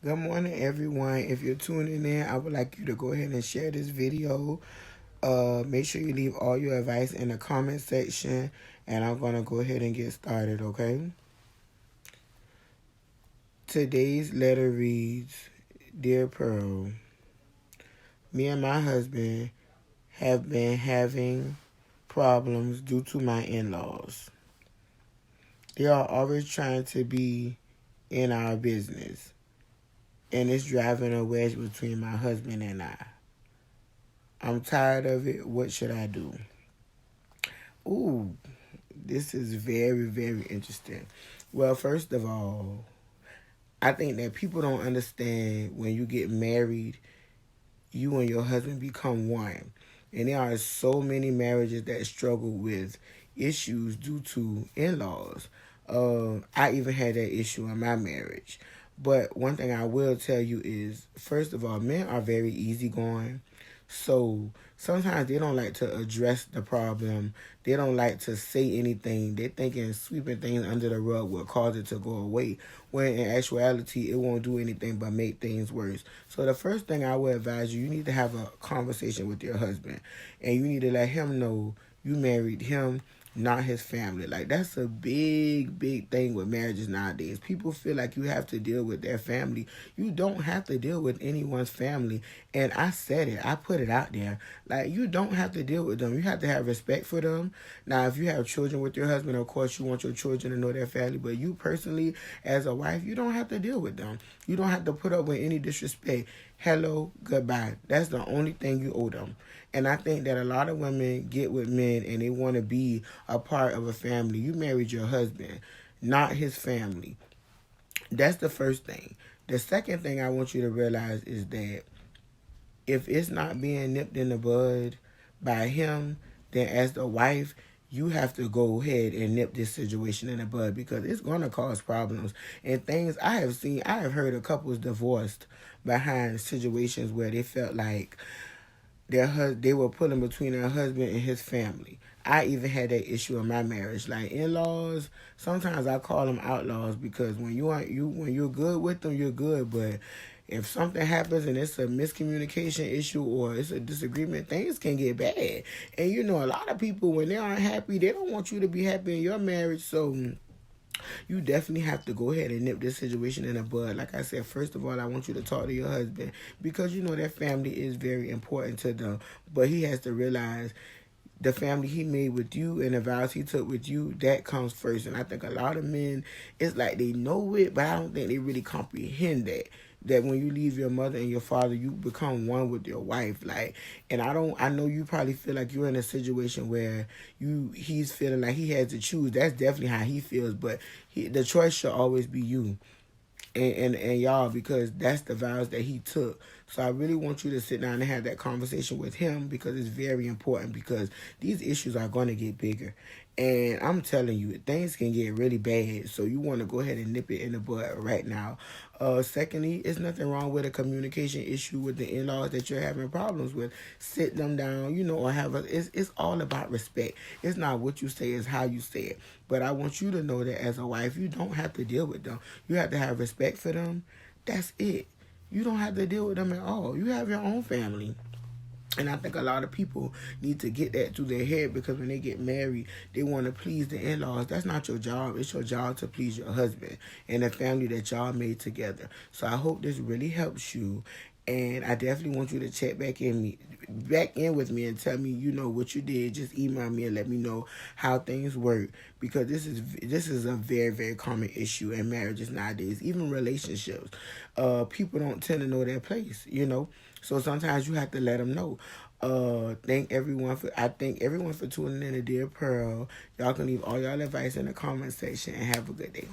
Good morning, everyone. If you're tuning in, I would like you to go ahead and share this video. Make sure you leave all your advice in the comment section, and I'm gonna go ahead and get started. Okay. Today's letter reads, "Dear Pearl, me and my husband have been having problems due to my in-laws. They are always trying to be in our business, and it's driving a wedge between my husband and I. I'm tired of it. What should I do?" Ooh, this is very, very interesting. Well, first of all, I think that people don't understand when you get married, you and your husband become one. And there are so many marriages that struggle with issues due to in laws. I even had that issue in my marriage. But one thing I will tell you is, first of all, men are very easygoing. So sometimes they don't like to address the problem. They don't like to say anything. They're thinking sweeping things under the rug will cause it to go away. When in actuality, it won't do anything but make things worse. So the first thing I would advise you, you need to have a conversation with your husband. And you need to let him know you married him, not his family. Like, that's a big, big thing with marriages nowadays. People feel like you have to deal with their family. You don't have to deal with anyone's family. And I said it. I put it out there. Like, you don't have to deal with them. You have to have respect for them. Now, if you have children with your husband, of course, you want your children to know their family. But you personally, as a wife, you don't have to deal with them. You don't have to put up with any disrespect. Hello, goodbye. That's the only thing you owe them. And I think that a lot of women get with men and they want to be a part of a family. You married your husband, not his family. That's the first thing. The second thing I want you to realize is that if it's not being nipped in the bud by him, then as the wife, you have to go ahead and nip this situation in the bud because it's going to cause problems. And things I have seen, I have heard of couples divorced behind situations where they felt like they were pulling between their husband and his family. I even had that issue in my marriage. Like in-laws, sometimes I call them outlaws because when you're good with them, you're good. But if something happens and it's a miscommunication issue or it's a disagreement, things can get bad. And you know, a lot of people when they aren't happy, they don't want you to be happy in your marriage. So you definitely have to go ahead and nip this situation in the bud. Like I said, first of all, I want you to talk to your husband because you know that family is very important to them. But he has to realize the family he made with you and the vows he took with you, that comes first. And I think a lot of men, it's like they know it, but I don't think they really comprehend that when you leave your mother and your father, you become one with your wife. Like, and I know you probably feel like you're in a situation where he's feeling like he has to choose. That's definitely how he feels, but the choice should always be you and y'all because that's the vows that he took. So I really want you to sit down and have that conversation with him because it's very important because these issues are going to get bigger. And I'm telling you, things can get really bad. So you want to go ahead and nip it in the bud right now. Secondly, it's nothing wrong with a communication issue with the in-laws that you're having problems with. Sit them down, you know, or it's all about respect. It's not what you say, it's how you say it. But I want you to know that as a wife, you don't have to deal with them. You have to have respect for them. That's it. You don't have to deal with them at all. You have your own family. And I think a lot of people need to get that through their head because when they get married, they want to please the in-laws. That's not your job. It's your job to please your husband and the family that y'all made together. So I hope this really helps you. And I definitely want you to check back in with me and tell me, you know, what you did. Just email me and let me know how things work because this is a very, very common issue in marriages nowadays, even relationships. People don't tend to know their place, you know. So sometimes you have to let them know. I thank everyone for tuning in to Dear Pearl. Y'all can leave all y'all advice in the comment section and have a good day.